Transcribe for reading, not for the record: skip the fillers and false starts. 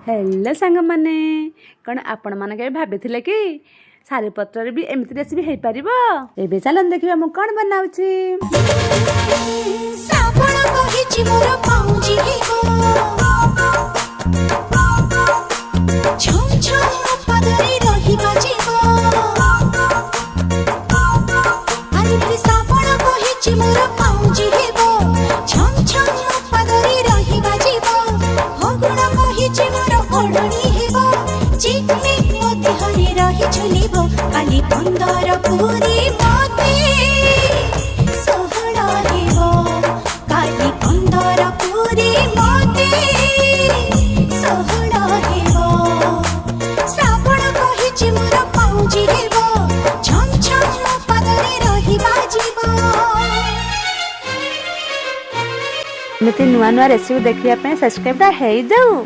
Hello सांग माने कौन आपण मान के भाभी कि सारी पत्र भी एमती रेसिपी हो पार एवं चलन देखिए मु कौन बनाऊची काली पंदर पूरी मते सोहला हेबो काली पंदर पूरी मते सोहला हेबो श्रावण कहिछि मोर पाउजी हेबो छम छम पादरे रही बाजिबो। एमती नुआ नुआ रेसिपी देखिया पे सब्सक्राइब हो जाऊ।